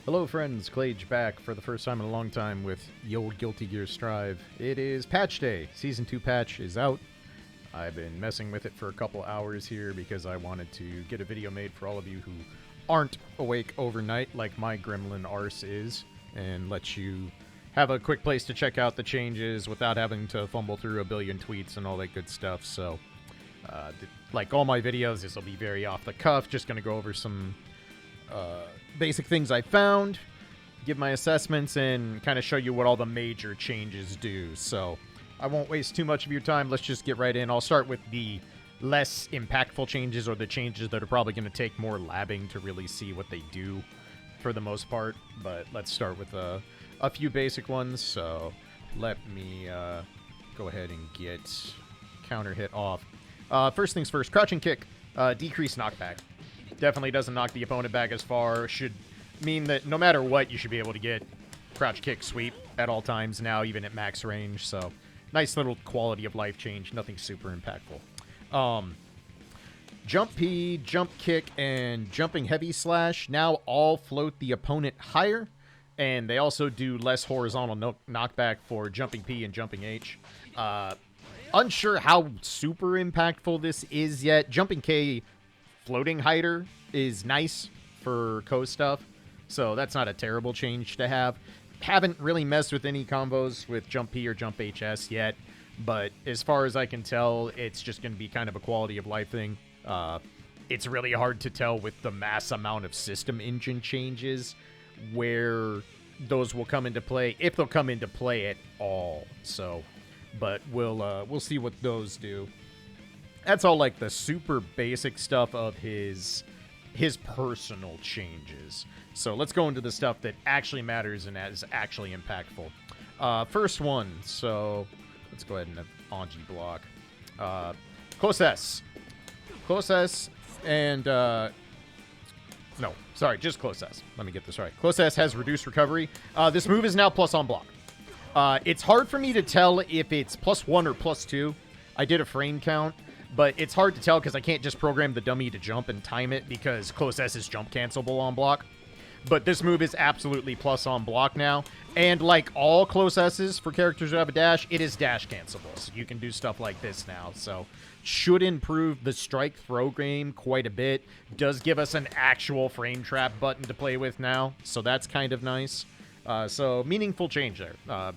Hello friends, Clage back for the first time in a long time with the old Guilty Gear Strive. It is patch day. Season 2 patch is out. I've been messing with it for a couple hours here because I wanted to get a video made for all of you who aren't awake overnight like my gremlin arse is, and let you have a quick place to check out the changes without having to fumble through a billion tweets and all that good stuff. So, like all my videos, this will be very off the cuff, just going to go over some basic things I found, give my assessments, and kind of show you what all the major changes do. So I won't waste too much of your time. Let's just get right in. I'll start with the less impactful changes, or the changes that are probably going to take more labbing to really see what they do for the most part. But let's start with a few basic ones. So let me go ahead and get counter hit off. First things first, crouching kick, decreased knockback. Definitely doesn't knock the opponent back as far. Should mean that no matter what, you should be able to get crouch kick sweep at all times now, even at max range. So nice little quality of life change. Nothing super impactful. Jump P, jump kick, and jumping heavy slash now all float the opponent higher. And they also do less horizontal knockback for jumping P and jumping H. Unsure how super impactful this is yet. Jumping K floating hider is nice for co stuff, so that's not a terrible change to have. Haven't really messed with any combos with jump P or jump HS yet, but as far as I can tell, it's just going to be kind of a quality of life thing. It's really hard to tell with the mass amount of system engine changes where those will come into play, if they'll come into play at all. So, but we'll see what those do. That's all like the super basic stuff of his personal changes. So let's go into the stuff that actually matters and is actually impactful. First one, so let's go ahead and have Anji block. Close S. Close S and... no, sorry, just close S. Let me get this right. Close S has reduced recovery. This move is now plus on block. It's hard for me to tell if it's +1 or +2. I did a frame count, but it's hard to tell because I can't just program the dummy to jump and time it because close S is jump cancelable on block. But this move is absolutely plus on block now. And like all close S's for characters who have a dash, it is dash cancelable. So you can do stuff like this now. So should improve the strike throw game quite a bit. Does give us an actual frame trap button to play with now. So that's kind of nice. So meaningful change there.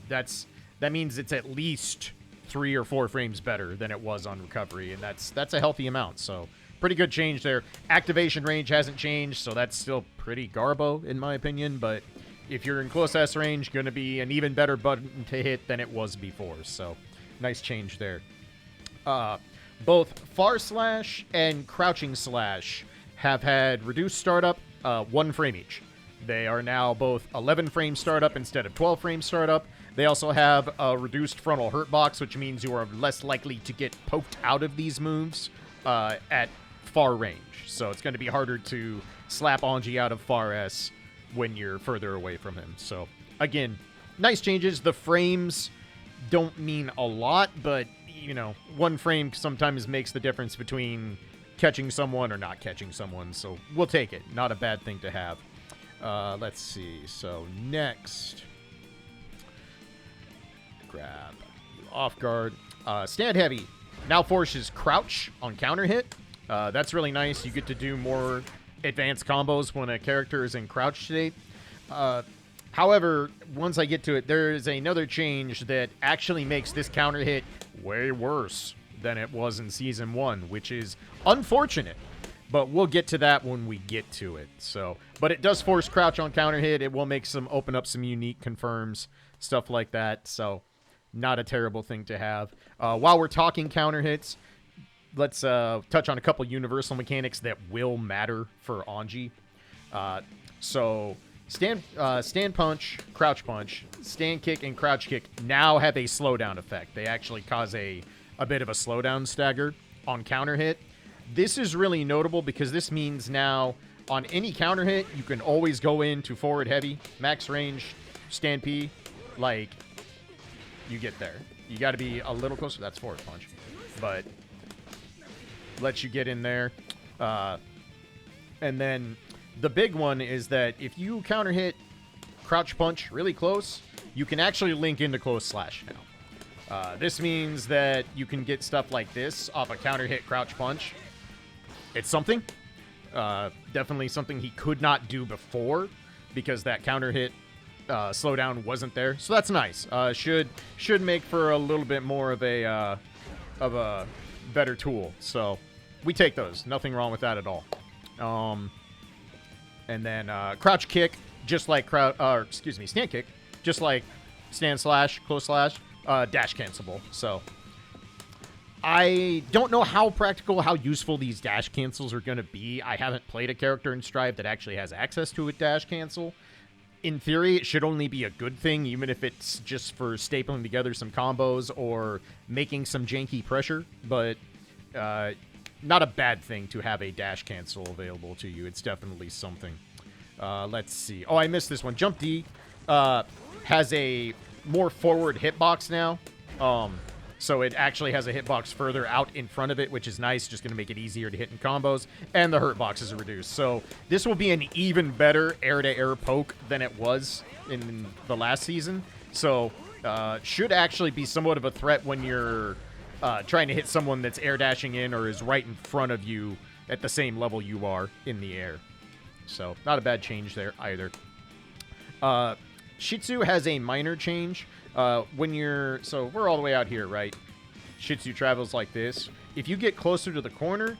That means it's at least 3 or 4 frames better than it was on recovery, and that's a healthy amount, so pretty good change there. Activation range hasn't changed, so that's still pretty garbo in my opinion, but if you're in close S range, going to be an even better button to hit than it was before, so nice change there. Both far slash and crouching slash have had reduced startup, 1 frame each. They are now both 11 frame startup instead of 12 frame startup. They also have a reduced frontal hurt box, which means you are less likely to get poked out of these moves at far range. So it's going to be harder to slap Anji out of far S when you're further away from him. So again, nice changes. The frames don't mean a lot, but you know, 1 frame sometimes makes the difference between catching someone or not catching someone. So we'll take it. Not a bad thing to have. Let's see. So next, grab off guard. Stand heavy now forces crouch on counter hit. That's really nice. You get to do more advanced combos when a character is in crouch state. However, once I get to it, there is another change that actually makes this counter hit way worse than it was in Season 1, which is unfortunate. But we'll get to that when we get to it. So, but it does force crouch on counter hit. It will make open up some unique confirms, stuff like that. So, not a terrible thing to have. While we're talking counter hits, let's touch on a couple universal mechanics that will matter for Anji. So, stand punch, crouch punch, stand kick, and crouch kick now have a slowdown effect. They actually cause a bit of a slowdown stagger on counter hit. This is really notable because this means now on any counter hit, you can always go into forward heavy, max range, stand P, like, you get there. You got to be a little closer. That's forward punch. But lets you get in there. And then the big one is that if you counter hit crouch punch really close, you can actually link into close slash now. This means that you can get stuff like this off a counter hit crouch punch. It's something. Definitely something he could not do before because that counter hit slowdown wasn't there. So that's nice. Should make for a little bit more of a better tool. So we take those. Nothing wrong with that at all. And then crouch kick, just like stand kick, just like stand slash, close slash, dash cancelable. So I don't know how practical, how useful these dash cancels are going to be. I haven't played a character in Strive that actually has access to a dash cancel. In theory, it should only be a good thing, even if it's just for stapling together some combos or making some janky pressure. But not a bad thing to have a dash cancel available to you. It's definitely something. Let's see. Oh, I missed this one. Jump D has a more forward hitbox now. So it actually has a hitbox further out in front of it, which is nice. Just going to make it easier to hit in combos. And the hurt box is reduced. So this will be an even better air-to-air poke than it was in the last season. So should actually be somewhat of a threat when you're trying to hit someone that's air dashing in or is right in front of you at the same level you are in the air. So not a bad change there either. Shih Tzu has a minor change. So we're all the way out here, right? Shih Tzu travels like this. If you get closer to the corner,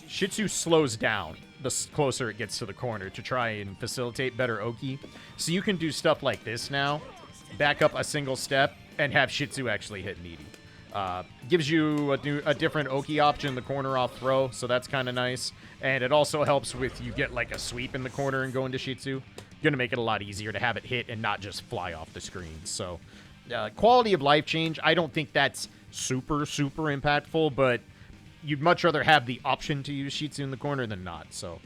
Shih Tzu slows down the closer it gets to the corner to try and facilitate better Oki. So you can do stuff like this now, back up a single step, and have Shih Tzu actually hit meaty. Gives you a different Oki option, the corner off throw, so that's kind of nice. And it also helps with you get like a sweep in the corner and go into Shih Tzu. Going to make it a lot easier to have it hit and not just fly off the screen. So quality of life change, I don't think that's super impactful, but you'd much rather have the option to use Shih Tzu in the corner than not. So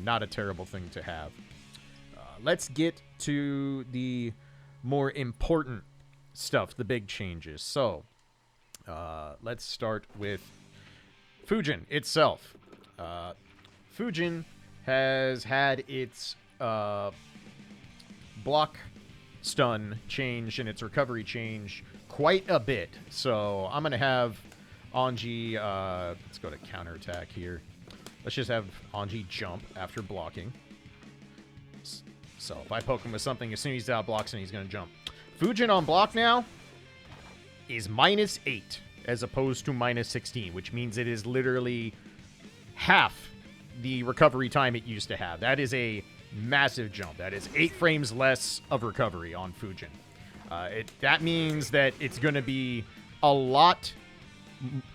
not a terrible thing to have. Let's get to the more important stuff, the big changes. So let's start with Fujin itself. Fujin has had its block stun change and its recovery change quite a bit. So I'm going to have Anji, let's go to counterattack here. Let's just have Anji jump after blocking. So if I poke him with something, as soon as he's out blocks, and he's going to jump. Fujin on block now is -8 as opposed to -16, which means it is literally half the recovery time it used to have. That is a massive jump. That is 8 frames less of recovery on Fujin. That means that it's going to be a lot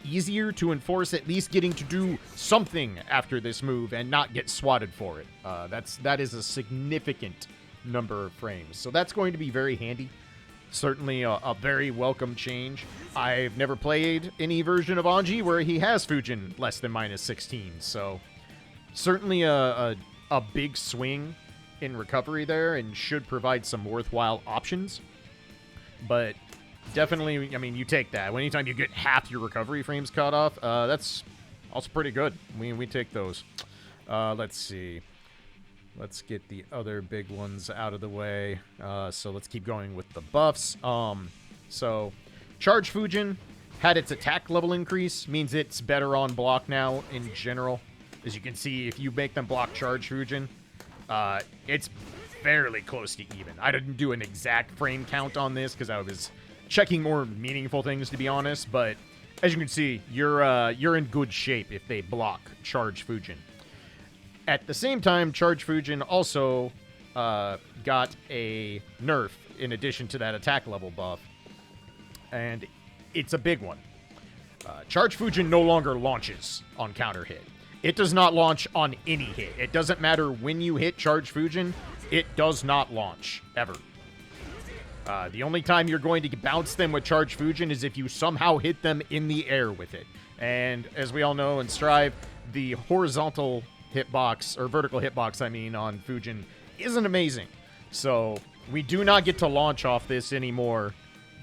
easier to enforce at least getting to do something after this move and not get swatted for it. That is a significant number of frames. So that's going to be very handy. Certainly a very welcome change. I've never played any version of Anji where he has Fujin less than -16. So certainly a big swing in recovery there and should provide some worthwhile options. But definitely, I mean, you take that. Anytime you get half your recovery frames cut off, that's also pretty good. We take those. Let's see. Let's get the other big ones out of the way. So let's keep going with the buffs. So Charge Fujin had its attack level increase, means it's better on block now in general. As you can see, if you make them block Charge Fujin, it's fairly close to even. I didn't do an exact frame count on this because I was checking more meaningful things, to be honest. But as you can see, you're in good shape if they block Charge Fujin. At the same time, Charge Fujin also got a nerf in addition to that attack level buff. And it's a big one. Charge Fujin no longer launches on counter hit. It does not launch on any hit. It doesn't matter when you hit Charge Fujin, it does not launch, ever. The only time you're going to bounce them with Charge Fujin is if you somehow hit them in the air with it. And as we all know in Strive, the horizontal hitbox, or vertical hitbox, I mean, on Fujin isn't amazing. So we do not get to launch off this anymore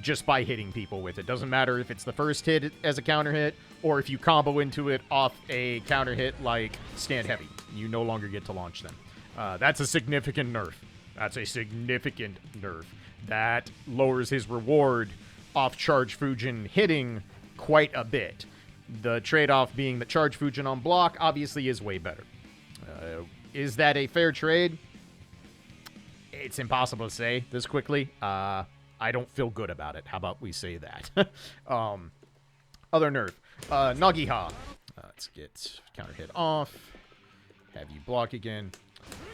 just by hitting people with it. Doesn't matter if it's the first hit as a counter hit, or if you combo into it off a counter hit like Stand Heavy. You no longer get to launch them. That's a significant nerf. That's a significant nerf. That lowers his reward off Charge Fujin hitting quite a bit. The trade-off being that Charge Fujin on block obviously is way better. Is that a fair trade? It's impossible to say this quickly. I don't feel good about it. How about we say that? Other nerf. Nagiha. Let's get counter hit off. Have you block again.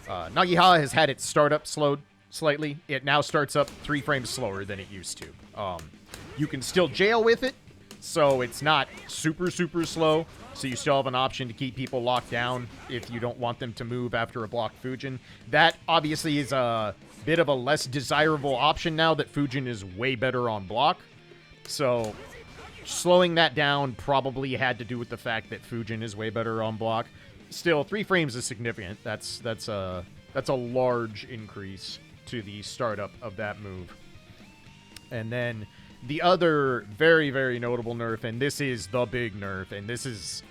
Nagiha has had its startup slowed slightly. It now starts up 3 frames slower than it used to. You can still jail with it, so it's not super, super slow. So you still have an option to keep people locked down if you don't want them to move after a blocked Fujin. That obviously is a bit of a less desirable option now that Fujin is way better on block. So slowing that down probably had to do with the fact that Fujin is way better on block. Still, 3 frames is significant. That's a large increase to the startup of that move. And then the other very, very notable nerf, and this is the big nerf, and this is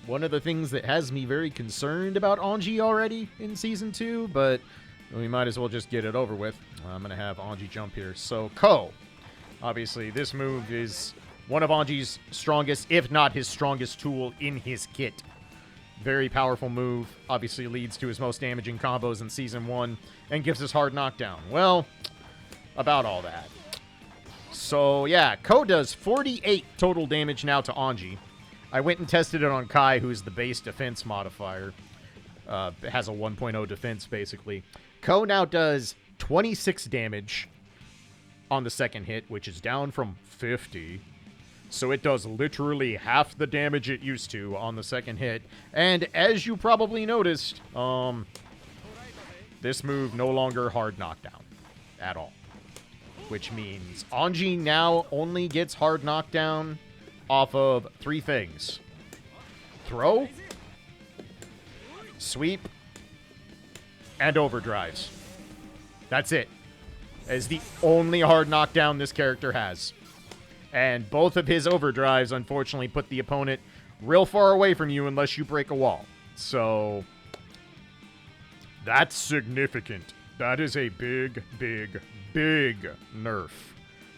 one of the things that has me very concerned about Anji already in Season 2, but we might as well just get it over with. I'm going to have Anji jump here. So, Ko. Obviously, this move is one of Anji's strongest, if not his strongest tool in his kit. Very powerful move. Obviously leads to his most damaging combos in Season 1 and gives us hard knockdown. Well, about all that. So, yeah, Ko does 48 total damage now to Anji. I went and tested it on Kai, who's the base defense modifier. It has a 1.0 defense, basically. Ko now does 26 damage on the second hit, which is down from 50. So it does literally half the damage it used to on the second hit. And as you probably noticed, this move no longer hard knockdown at all. Which means Anji now only gets hard knockdown off of 3 things. Throw, sweep, and overdrives. That's it. That is the only hard knockdown this character has. And both of his overdrives, unfortunately, put the opponent real far away from you unless you break a wall. So, that's significant. That is a big, big, big nerf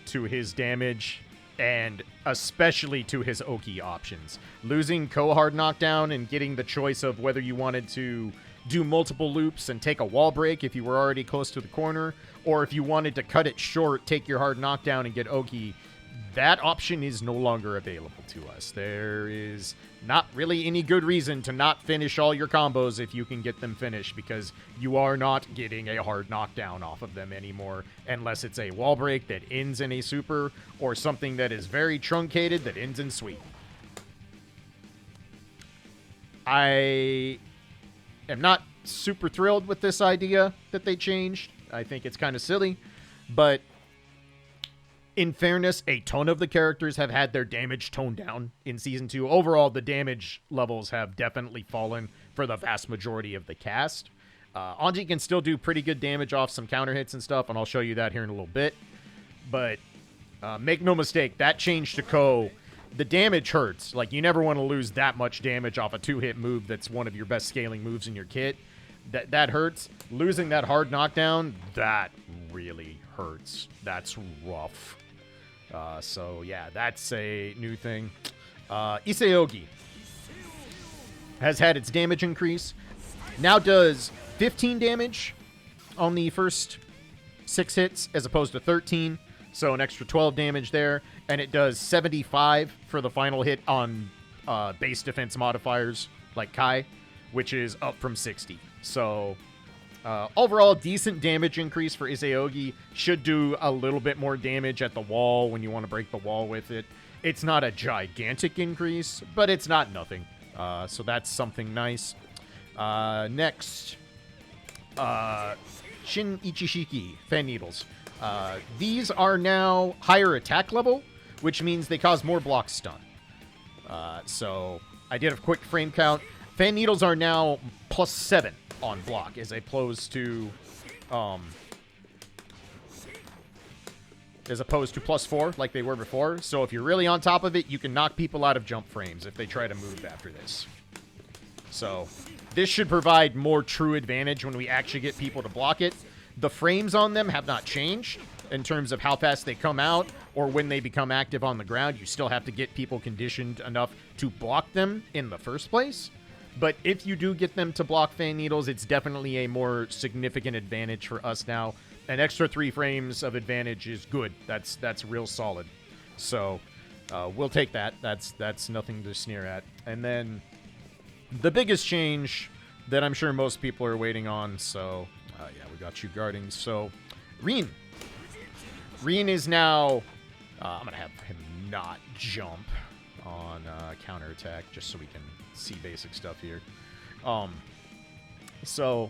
to his damage, and especially to his Oki options. Losing Ko hard knockdown and getting the choice of whether you wanted to do multiple loops and take a wall break if you were already close to the corner, or if you wanted to cut it short, take your hard knockdown and get Oki, that option is no longer available to us. There is not really any good reason to not finish all your combos if you can get them finished, because you are not getting a hard knockdown off of them anymore, unless it's a wall break that ends in a super, or something that is very truncated that ends in sweep. I am not super thrilled with this idea that they changed. I think it's kind of silly, but in fairness, a ton of the characters have had their damage toned down in Season 2. Overall, the damage levels have definitely fallen for the vast majority of the cast. Anji can still do pretty good damage off some counter hits and stuff, and I'll show you that here in a little bit. But make no mistake, that change to Ko, the damage hurts. Like, you never want to lose that much damage off a 2-hit move that's one of your best scaling moves in your kit. That hurts. Losing that hard knockdown, that really hurts. That's rough. So, yeah, that's a new thing. Iseogi has had its damage increase. Now does 15 damage on the first 6 hits as opposed to 13. So an extra 12 damage there. And it does 75 for the final hit on base defense modifiers like Kai, which is up from 60. So overall, decent damage increase for Iseogi. Should do a little bit more damage at the wall when you want to break the wall with it. It's not a gigantic increase, but it's not nothing. So that's something nice. Next, Shin Ichishiki, Fan Needles. These are now higher attack level, which means they cause more block stun. So I did a quick frame count. Fan Needles are now +7 on block, as opposed to +4 like they were before. So if you're really on top of it, you can knock people out of jump frames if they try to move after this. So This should provide more true advantage when we actually get people to block it. The frames on them have not changed in terms of how fast they come out or when they become active on the ground. You still have to get people conditioned enough to block them in the first place. But if you do get them to block Fan Needles, it's definitely a more significant advantage for us now. An extra 3 frames of advantage is good. That's real solid. So we'll take that. That's nothing to sneer at. And then the biggest change that I'm sure most people are waiting on. So yeah, we got you guarding. So Reen is now. I'm gonna have him not jump on counterattack just so we can see basic stuff here. So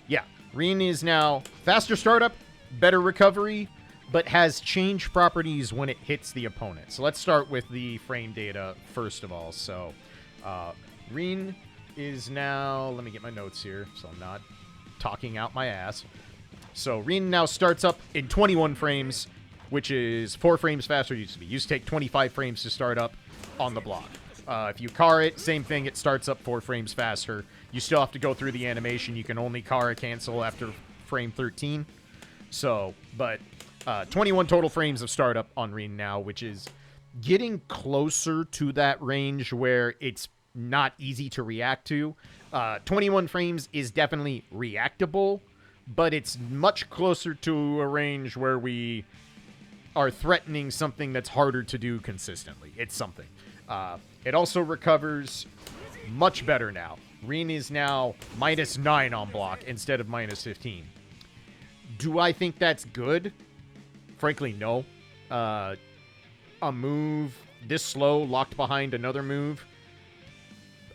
yeah, Reen is now faster startup, better recovery, but has change properties when it hits the opponent. So let's start with the frame data first of all. So Reen is now, let me get my notes here so I'm not talking out my ass. So Reen now starts up in 21 frames, which is 4 frames faster than it used to be. Used to take 25 frames to start up on the block. If you car it, same thing, it starts up 4 frames faster. You still have to go through the animation. You can only car or cancel after frame 13. So, but 21 total frames of startup on Reen now, which is getting closer to that range where it's not easy to react to. 21 frames is definitely reactable, but it's much closer to a range where we are threatening something that's harder to do consistently. It's something. It also recovers much better now. Reen is now -9 on block instead of -15. Do I think that's good? Frankly, no. A move this slow, locked behind another move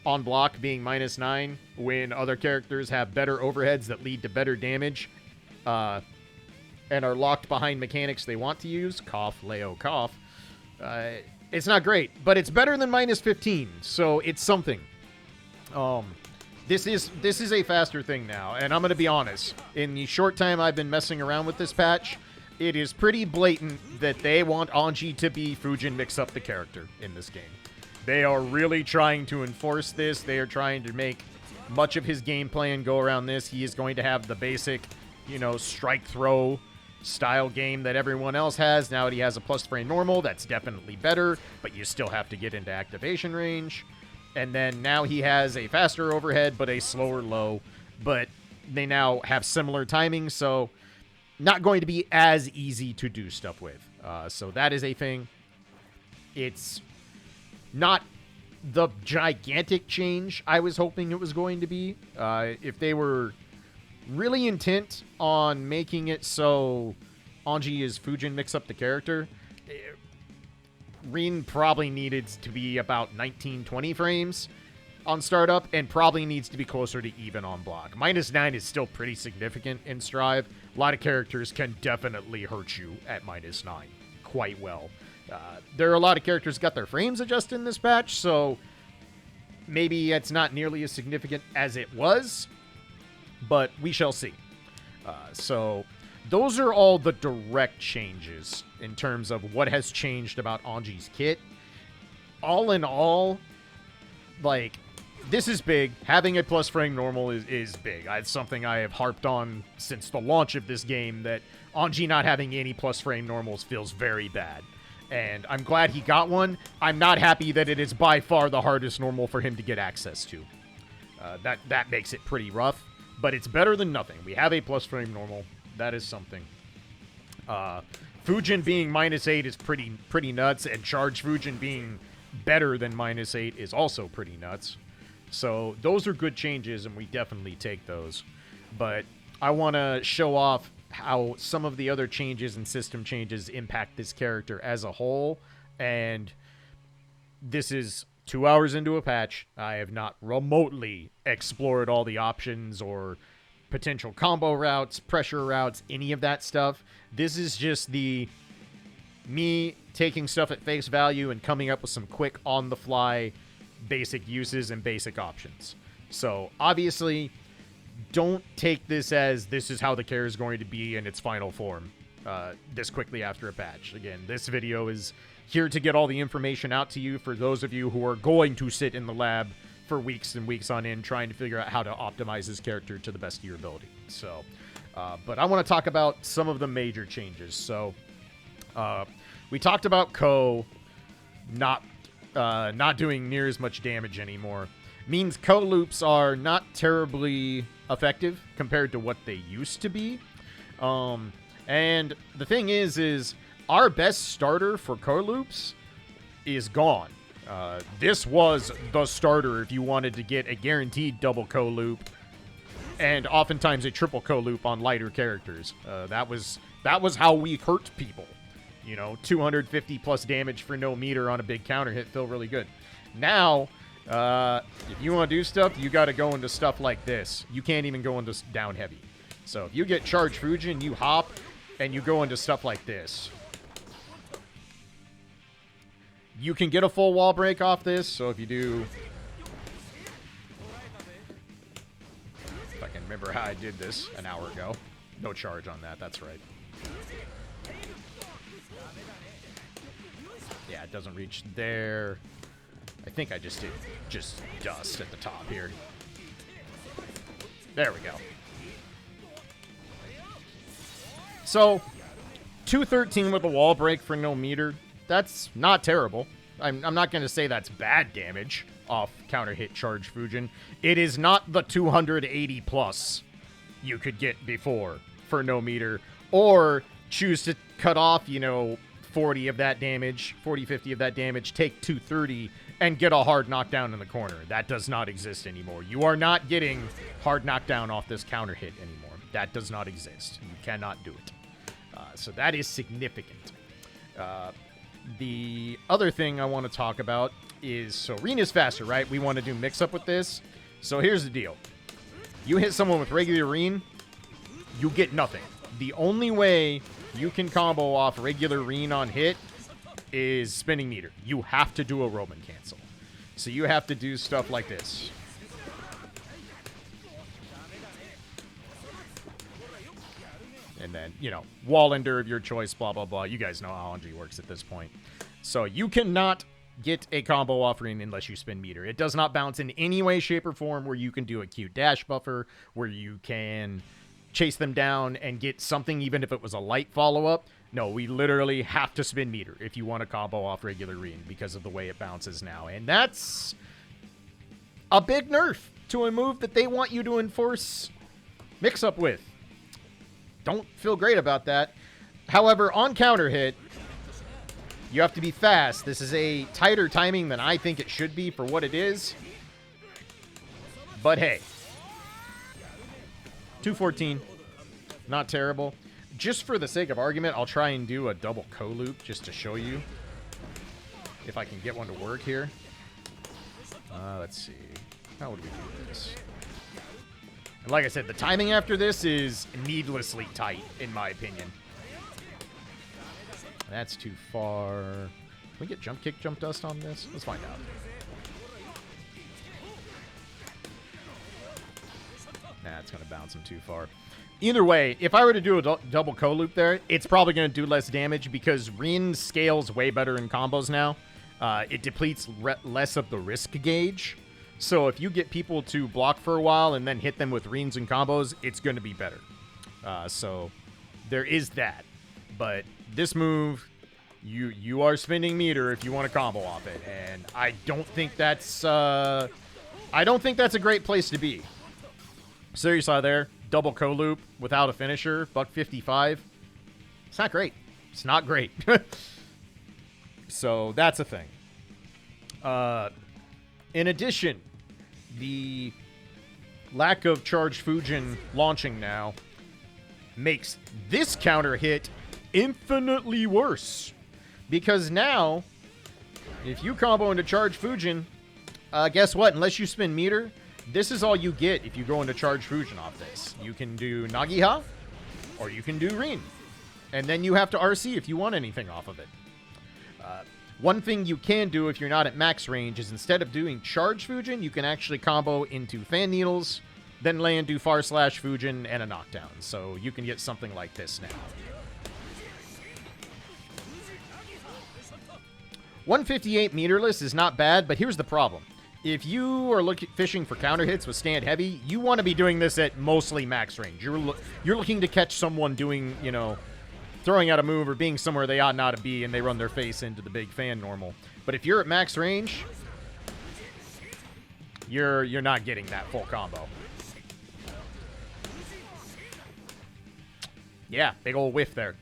on block being -9 when other characters have better overheads that lead to better damage and are locked behind mechanics they want to use. Cough, Leo, cough. It's not great, but it's better than -15, so it's something. This is a faster thing now, and I'm going to be honest. In the short time I've been messing around with this patch, it is pretty blatant that they want Anji to be Fujin Mix-Up the character in this game. They are really trying to enforce this. They are trying to make much of his game plan go around this. He is going to have the basic, strike throw style game that everyone else has. Now that he has a plus frame normal, that's definitely better, but you still have to get into activation range. And then now he has a faster overhead, but a slower low. But they now have similar timing, so not going to be as easy to do stuff with. So that is a thing. It's not the gigantic change I was hoping it was going to be. If they were really intent on making it so Anji is Fujin Mix-Up the character, Reen probably needed to be about 19-20 frames on startup and probably needs to be closer to even on block. -9 is still pretty significant in Strive. A lot of characters can definitely hurt you at -9 quite well. There are a lot of characters got their frames adjusted in this patch, so maybe it's not nearly as significant as it was, but we shall see. So those are all the direct changes in terms of what has changed about Anji's kit. All in all, this is big. Having a plus frame normal is big. It's something I have harped on since the launch of this game, that Anji not having any plus frame normals feels very bad. And I'm glad he got one. I'm not happy that it is by far the hardest normal for him to get access to. That makes it pretty rough, but it's better than nothing. We have a plus frame normal. That is something. Fujin being -8 is pretty nuts, and Charge Fujin being better than -8 is also pretty nuts. So those are good changes, and we definitely take those. But I want to show off how some of the other changes and system changes impact this character as a whole. And this is 2 hours into a patch. I have not remotely explored all the options or potential combo routes, pressure routes, any of that stuff. This is just me taking stuff at face value and coming up with some quick on-the-fly basic uses and basic options. So obviously, don't take this as this is how the character is going to be in its final form this quickly after a patch. Again, this video is here to get all the information out to you for those of you who are going to sit in the lab for weeks and weeks on end trying to figure out how to optimize his character to the best of your ability. So, but I want to talk about some of the major changes. So, we talked about Ko not doing near as much damage anymore. Means Ko loops are not terribly effective compared to what they used to be. And the thing is our best starter for Ko loops is gone. This was the starter if you wanted to get a guaranteed double Ko loop, and oftentimes a triple Ko loop on lighter characters. That was how we hurt people. 250 plus damage for no meter on a big counter hit feel really good. Now, if you want to do stuff, you got to go into stuff like this. You can't even go into down heavy. So if you get charge Fujin, you hop, and you go into stuff like this. You can get a full wall break off this, so if you do... If I can remember how I did this an hour ago. No charge on that, that's right. Yeah, it doesn't reach there. I think I just did dust at the top here. There we go. So, 213 with a wall break for no meter. That's not terrible. I'm not going to say that's bad damage off counter hit charge Fujin. It is not the 280 plus you could get before for no meter, or choose to cut off, 40 of that damage, 40, 50 of that damage, take 230 and get a hard knockdown in the corner. That does not exist anymore. You are not getting hard knockdown off this counter hit anymore. That does not exist. You cannot do it. So that is significant. The other thing I want to talk about is, so Reen is faster, right? We want to do mix-up with this. So here's the deal. You hit someone with regular Reen, you get nothing. The only way you can combo off regular Reen on hit is spinning meter. You have to do a Roman cancel. So you have to do stuff like this. And then, wall ender of your choice, blah, blah, blah. You guys know how Anji works at this point. So you cannot get a combo offering unless you spin meter. It does not bounce in any way, shape, or form where you can do a cute dash buffer, where you can chase them down and get something even if it was a light follow-up. No, we literally have to spin meter if you want to combo off regular Reen because of the way it bounces now. And that's a big nerf to a move that they want you to enforce mix-up with. Don't feel great about that. However, on counter hit, you have to be fast. This is a tighter timing than I think it should be for what it is. But hey, 214, not terrible. Just for the sake of argument, I'll try and do a double Ko loop just to show you if I can get one to work here. Let's see. How would we do this? And like I said, the timing after this is needlessly tight, in my opinion. That's too far. Can we get jump kick, jump dust on this? Let's find out. Nah, it's going to bounce him too far. Either way, if I were to do a double Ko loop there, it's probably going to do less damage because Rin scales way better in combos now. It depletes less of the risk gauge. So if you get people to block for a while and then hit them with Reens and combos, it's going to be better. So there is that. But this move, you are spinning meter if you want to combo off it, and I don't think that's a great place to be. So you saw there, double Ko loop without a finisher, $155. It's not great. It's not great. So that's a thing. In addition, the lack of charge Fujin launching now makes this counter hit infinitely worse. Because now, if you combo into charge Fujin, guess what? Unless you spin meter, this is all you get if you go into charge Fujin off this. You can do Nagiha, or you can do Rin. And then you have to RC if you want anything off of it. One thing you can do if you're not at max range is instead of doing charge Fujin, you can actually combo into fan needles, then land, do far slash Fujin, and a knockdown. So you can get something like this now. 158 meterless is not bad, but here's the problem. if you are fishing for counter hits with stand heavy, you want to be doing this at mostly max range. You're looking to catch someone doing, you know, throwing out a move or being somewhere they ought not to be, and they run their face into the big fan normal. But if you're at max range, you're not getting that full combo. Yeah, big old whiff there.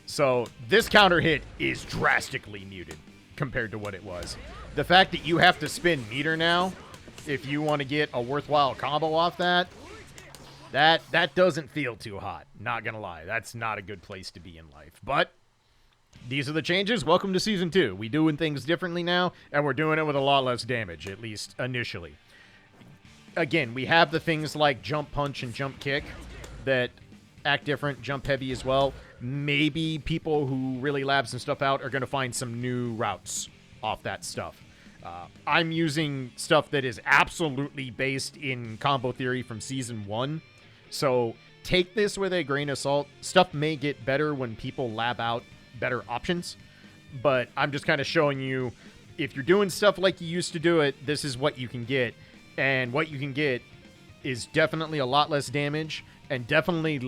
So this counter hit is drastically muted compared to what it was. The fact that you have to spin meter now, if you want to get a worthwhile combo off that doesn't feel too hot. Not gonna lie, that's not a good place to be in life. But these are the changes. Welcome to Season 2. We're doing things differently now, and we're doing it with a lot less damage, at least initially. Again, we have the things like jump punch and jump kick that act different, jump heavy as well. Maybe people who really lab some stuff out are going to find some new routes off that stuff. I'm using stuff that is absolutely based in combo theory from Season 1. So take this with a grain of salt. Stuff may get better when people lab out better options. But I'm just kind of showing you, if you're doing stuff like you used to do it, this is what you can get. And what you can get is definitely a lot less damage and definitely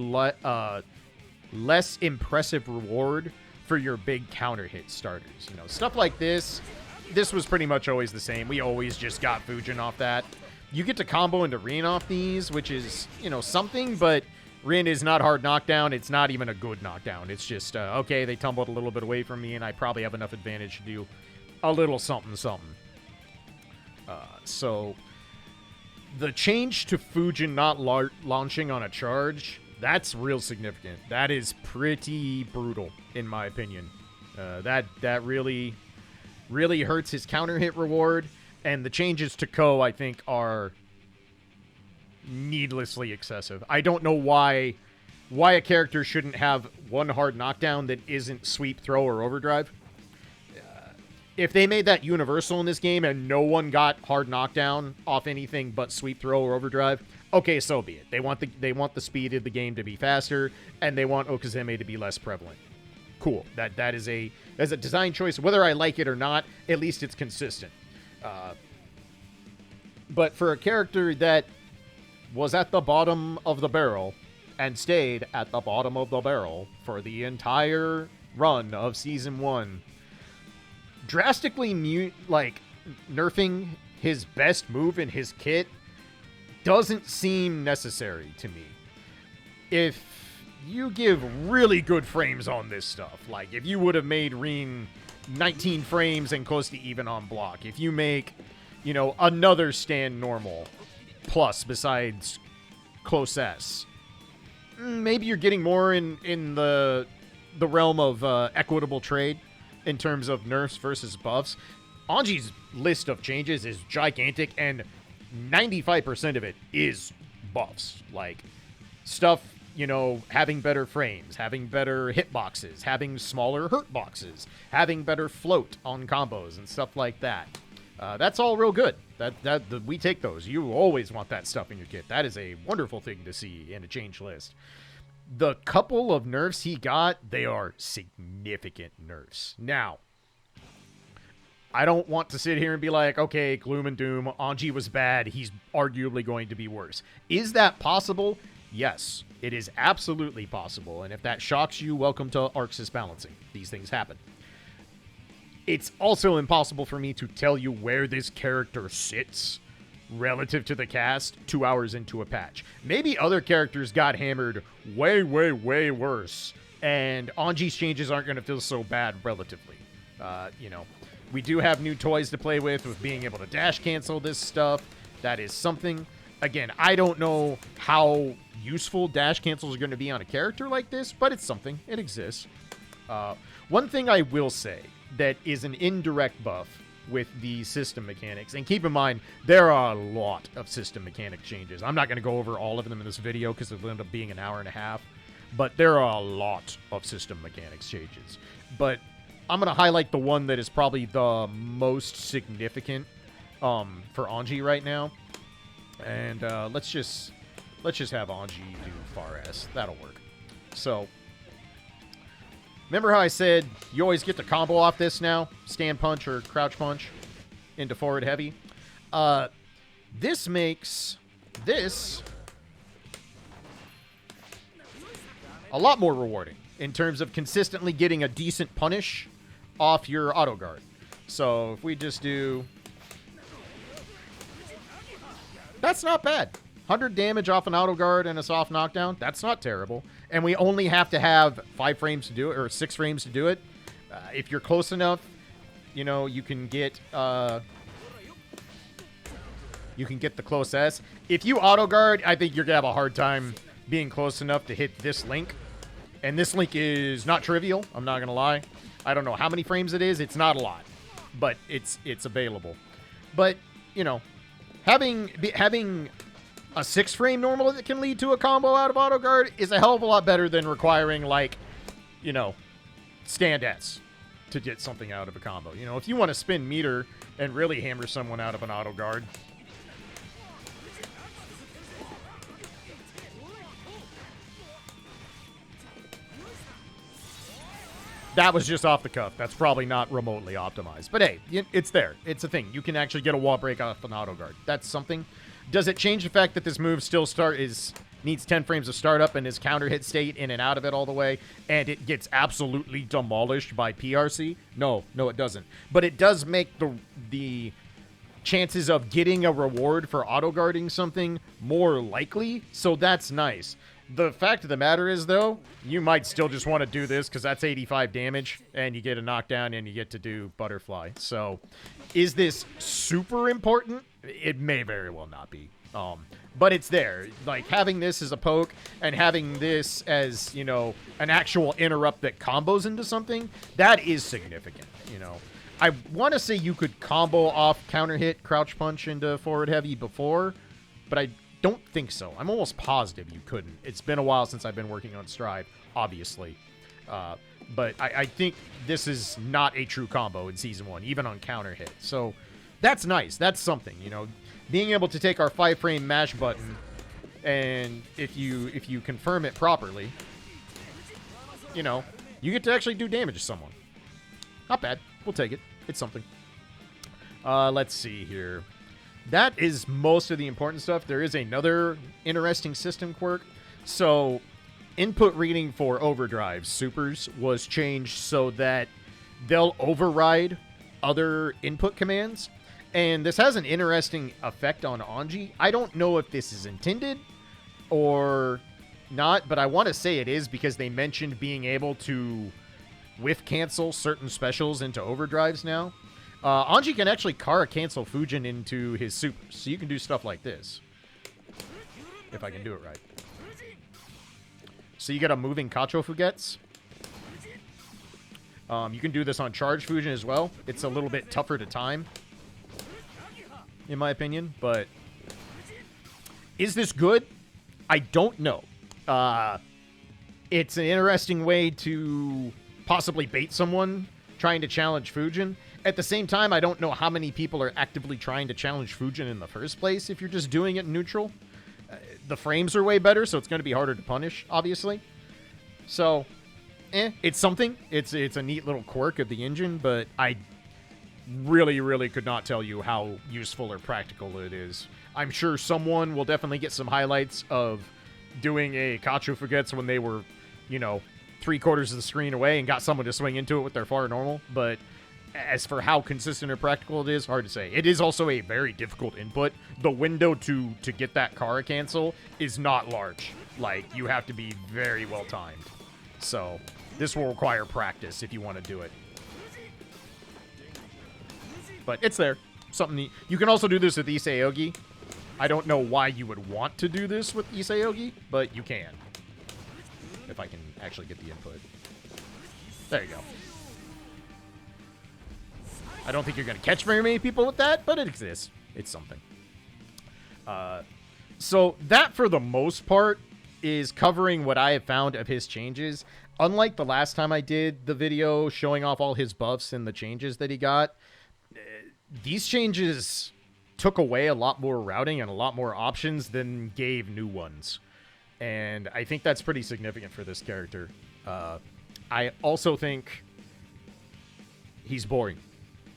less impressive reward for your big counter hit starters. You know, stuff like this was pretty much always the same. We always just got Fujin off that. You get to combo into Rin off these, which is, you know, something, but Rin is not hard knockdown. It's not even a good knockdown. It's just, okay, they tumbled a little bit away from me, and I probably have enough advantage to do a little something. So the change to Fujin not launching on a charge, that's real significant. That is pretty brutal, in my opinion. That really hurts his counter hit reward, and the changes to Ko, I think, are needlessly excessive. I don't know why a character shouldn't have one hard knockdown that isn't sweep, throw, or overdrive. If they made that universal in this game and no one got hard knockdown off anything but sweep, throw, or overdrive, okay, so be it. They want the speed of the game to be faster, and they want Okazeme to be less prevalent. Cool. That is a design choice. Whether I like it or not, at least it's consistent. But for a character that was at the bottom of the barrel and stayed at the bottom of the barrel for the entire run of Season 1, drastically nerfing his best move in his kit doesn't seem necessary to me. If you give really good frames on this stuff, like if you would have made Rin 19 frames and close to even on block, if you make, you know, another stand normal plus besides close S, maybe you're getting more in the realm of equitable trade in terms of nerfs versus buffs. Anji's list of changes is gigantic, and 95% of it is buffs. Like, stuff, you know, having better frames, having better hitboxes, having smaller hurt boxes, having better float on combos and stuff like that. That's all real good. We take those. You always want that stuff in your kit. That is a wonderful thing to see in a change list. The couple of nerfs he got, they are significant nerfs. Now, I don't want to sit here and be like, okay, gloom and doom, Anji was bad, he's arguably going to be worse. Is that possible? Yes, it is absolutely possible. And if that shocks you, welcome to Arxis balancing. These things happen. It's also impossible for me to tell you where this character sits relative to the cast 2 hours into a patch. Maybe other characters got hammered way, way, way worse, and Anji's changes aren't going to feel so bad relatively. You know, we do have new toys to play with being able to dash cancel this stuff. That is something. Again, I don't know how useful dash cancels are going to be on a character like this, but it's something. It exists. One thing I will say that is an indirect buff with the system mechanics, and keep in mind, there are a lot of system mechanic changes. I'm not going to go over all of them in this video because it'll end up being an hour and a half, but there are a lot of system mechanics changes. But I'm going to highlight the one that is probably the most significant for Anji right now. And let's just have Anji do far S. That'll work. So, remember how I said you always get the combo off this now? Stand punch or crouch punch into forward heavy? This makes this a lot more rewarding in terms of consistently getting a decent punish off your auto guard. So if we just do... That's not bad. 100 damage off an auto guard and a soft knockdown. That's not terrible. And we only have to have 5 frames to do it, or 6 frames to do it. If you're close enough, you know, you can get the close S. If you auto guard, I think you're gonna have a hard time being close enough to hit this link. And this link is not trivial, I'm not gonna lie. I don't know how many frames it is. It's not a lot, but it's available. But, you know, having a 6 frame normal that can lead to a combo out of auto guard is a hell of a lot better than requiring, like, you know, stand S to get something out of a combo. You know, if you want to spin meter and really hammer someone out of an auto guard, that was just off the cuff. That's probably not remotely optimized. But hey, it's there. It's a thing. You can actually get a wall break off an auto guard. That's something. Does it change the fact that this move still needs 10 frames of startup and is counter hit state in and out of it all the way, and it gets absolutely demolished by PRC? No, it doesn't. But it does make the chances of getting a reward for auto guarding something more likely, so that's nice. The fact of the matter is, though, you might still just want to do this because that's 85 damage, and you get a knockdown, and you get to do butterfly. So, is this super important? It may very well not be. But it's there. Like, having this as a poke and having this as, you know, an actual interrupt that combos into something, that is significant, you know. I want to say you could combo off counter hit, crouch punch into forward heavy before, but I don't think so. I'm almost positive you couldn't. It's been a while since I've been working on Strive, obviously. But I think this is not a true combo in Season 1, even on counter hit. So that's nice. That's something, you know. Being able to take our 5-frame mash button, and if you confirm it properly, you know, you get to actually do damage to someone. Not bad. We'll take it. It's something. Let's see here. That is most of the important stuff. There is another interesting system quirk. So, input reading for overdrive supers was changed so that they'll override other input commands. And this has an interesting effect on Anji. I don't know if this is intended or not, but I want to say it is because they mentioned being able to whiff cancel certain specials into overdrives now. Anji can actually Kara cancel Fujin into his supers, so you can do stuff like this. If I can do it right. So you got a moving Kacho Fugets. You can do this on charge Fujin as well. It's a little bit tougher to time, in my opinion, but is this good? I don't know. It's an interesting way to possibly bait someone trying to challenge Fujin. At the same time, I don't know how many people are actively trying to challenge Fujin in the first place if you're just doing it in neutral. The frames are way better, so it's going to be harder to punish, obviously. So, it's something. It's a neat little quirk of the engine, but I really could not tell you how useful or practical it is. I'm sure someone will definitely get some highlights of doing a Kacho Forgets when they were, you know, 3/4 of the screen away and got someone to swing into it with their far normal, but as for how consistent or practical it is, hard to say. It is also a very difficult input. The window to get that Kara cancel is not large. Like, you have to be very well timed. So, this will require practice if you want to do it. But it's there. Something neat. You can also do this with Isaogi. I don't know why you would want to do this with Isaogi, but you can. If I can actually get the input. There you go. I don't think you're going to catch very many people with that, but it exists. It's something. So that, for the most part, is covering what I have found of his changes. Unlike the last time I did the video showing off all his buffs and the changes that he got, these changes took away a lot more routing and a lot more options than gave new ones. And I think that's pretty significant for this character. I also think he's boring.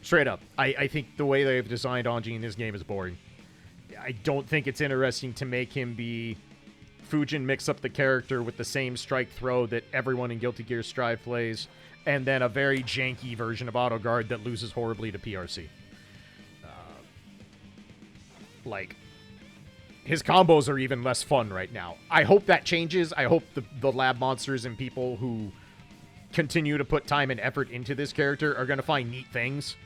Straight up. I think the way they've designed Anji in this game is boring. I don't think it's interesting to make him be Fujin mix up the character with the same strike throw that everyone in Guilty Gear Strive plays, and then a very janky version of Auto Guard that loses horribly to PRC. Like, his combos are even less fun right now. I hope that changes. I hope the lab monsters and people who continue to put time and effort into this character are going to find neat things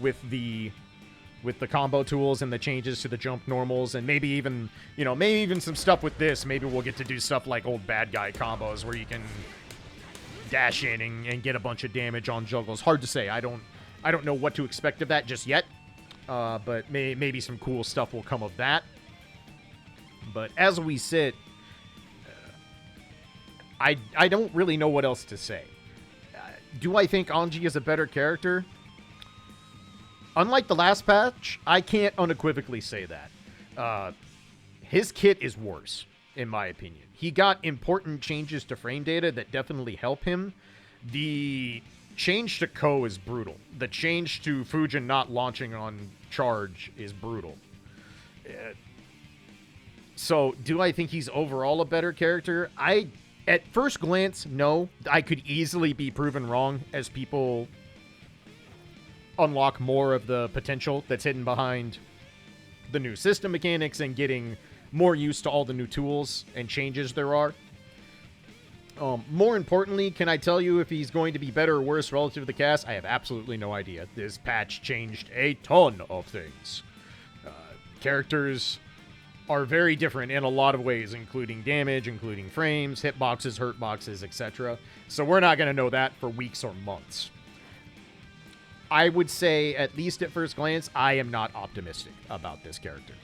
with the combo tools and the changes to the jump normals, and maybe even, maybe even some stuff with this. Maybe we'll get to do stuff like old bad guy combos where you can dash in and get a bunch of damage on juggles. Hard to say. I don't know what to expect of that just yet. But maybe some cool stuff will come of that. But as we sit, I don't really know what else to say. Do I think Anji is a better character? Unlike the last patch, I can't unequivocally say that. His kit is worse, in my opinion. He got important changes to frame data that definitely help him. The change to Ko is brutal. The change to Fujin not launching on charge is brutal. So, do I think he's overall a better character? At first glance, no. I could easily be proven wrong as people unlock more of the potential that's hidden behind the new system mechanics and getting more used to all the new tools and changes there are. More importantly, can I tell you if he's going to be better or worse relative to the cast? I have absolutely no idea. This patch changed a ton of things. Characters are very different in a lot of ways, including damage, including frames, hitboxes, hurtboxes, etc. So we're not going to know that for weeks or months. I would say, at least at first glance, I am not optimistic about this character.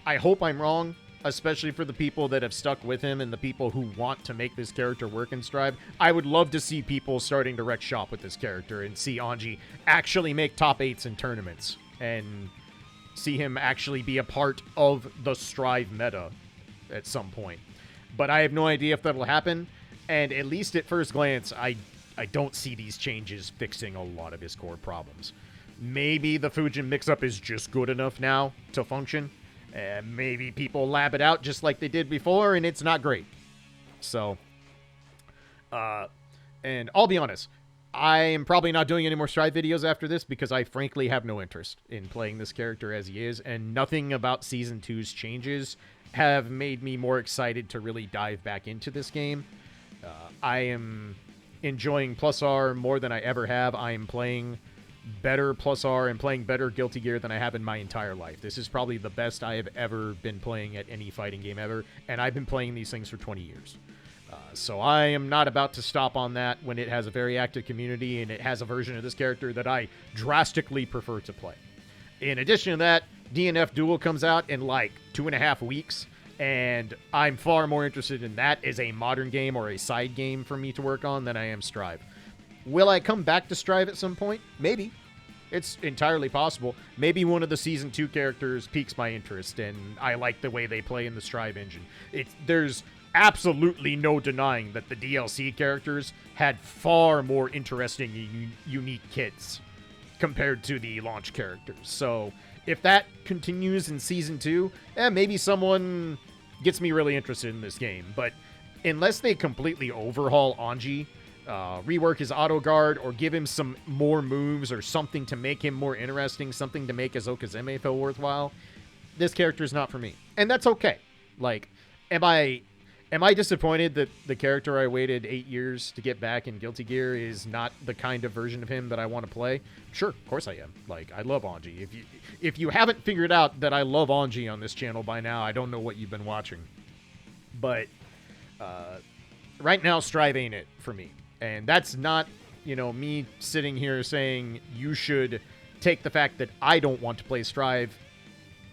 I hope I'm wrong, especially for the people that have stuck with him and the people who want to make this character work in Strive. I would love to see people starting to wreck shop with this character and see Anji actually make top 8s in tournaments and see him actually be a part of the Strive meta at some point. But I have no idea if that'll happen, and at least at first glance, I don't see these changes fixing a lot of his core problems. Maybe the Fujin mix-up is just good enough now to function. Maybe people lab it out just like they did before, and it's not great. So, and I'll be honest, I am probably not doing any more Strive videos after this because I frankly have no interest in playing this character as he is, and nothing about Season 2's changes have made me more excited to really dive back into this game. I am enjoying Plus R more than I ever have. I am playing better Plus R and playing better Guilty Gear than I have in my entire life. This is probably the best I have ever been playing at any fighting game ever, and I've been playing these things for 20 years. So I am not about to stop on that when it has a very active community and it has a version of this character that I drastically prefer to play. In addition to that, DNF Duel comes out in like 2.5 weeks, and I'm far more interested in that as a modern game or a side game for me to work on than I am Strive. Will I come back to Strive at some point? Maybe. It's entirely possible. Maybe one of the Season 2 characters piques my interest, and I like the way they play in the Strive engine. There's absolutely no denying that the DLC characters had far more interesting and unique kits compared to the launch characters. So if that continues in Season 2, maybe someone gets me really interested in this game. But unless they completely overhaul Anji, rework his auto guard, or give him some more moves or something to make him more interesting, something to make his Okazeme feel worthwhile, this character is not for me. And that's okay. Like, am I disappointed that the character I waited 8 years to get back in Guilty Gear is not the kind of version of him that I want to play? Sure, of course I am. Like, I love Anji. If you haven't figured out that I love Anji on this channel by now, I don't know what you've been watching. But right now, Strive ain't it for me. And that's not, me sitting here saying you should take the fact that I don't want to play Strive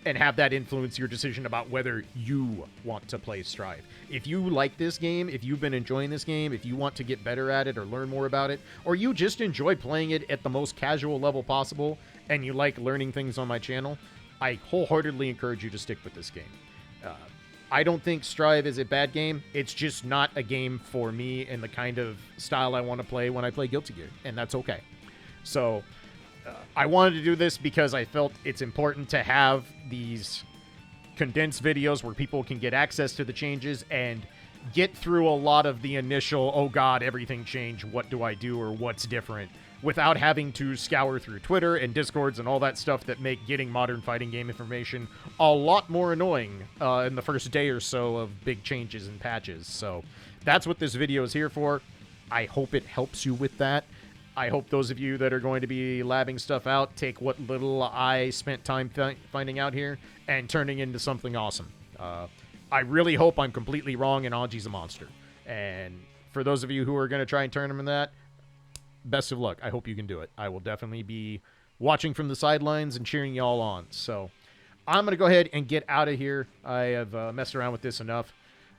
and have that influence your decision about whether you want to play Strive. If you like this game, if you've been enjoying this game, if you want to get better at it or learn more about it, or you just enjoy playing it at the most casual level possible and you like learning things on my channel, I wholeheartedly encourage you to stick with this game. I don't think Strive is a bad game. It's just not a game for me and the kind of style I want to play when I play Guilty Gear, and that's okay. So I wanted to do this because I felt it's important to have these condensed videos where people can get access to the changes and get through a lot of the initial, oh god, everything changed, what do I do, or what's different, without having to scour through Twitter and Discords and all that stuff that make getting modern fighting game information a lot more annoying in the first day or so of big changes and patches. So that's what this video is here for. I hope it helps you with that. I hope those of you that are going to be labbing stuff out take what little I spent time finding out here and turning into something awesome. I really hope I'm completely wrong and Anji's a monster. And for those of you who are going to try and turn him in that, best of luck. I hope you can do it. I will definitely be watching from the sidelines and cheering y'all on. So I'm going to go ahead and get out of here. I have messed around with this enough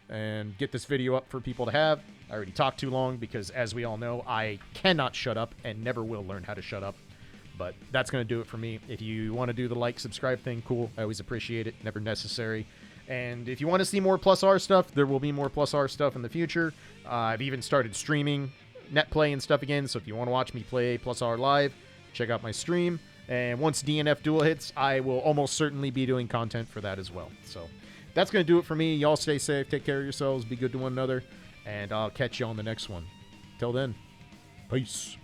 and get this video up for people to have. I already talked too long because, as we all know, I cannot shut up and never will learn how to shut up. But that's going to do it for me. If you want to do the like, subscribe thing, cool. I always appreciate it. Never necessary. And if you want to see more Plus R stuff, there will be more Plus R stuff in the future. I've even started streaming net play and stuff again, so if you want to watch me play Plus R live, check out my stream. And once DNF Duel hits, I will almost certainly be doing content for that as well. So that's going to do it for me. Y'all stay safe, take care of yourselves, be good to one another, and I'll catch you on the next one. Till then, peace.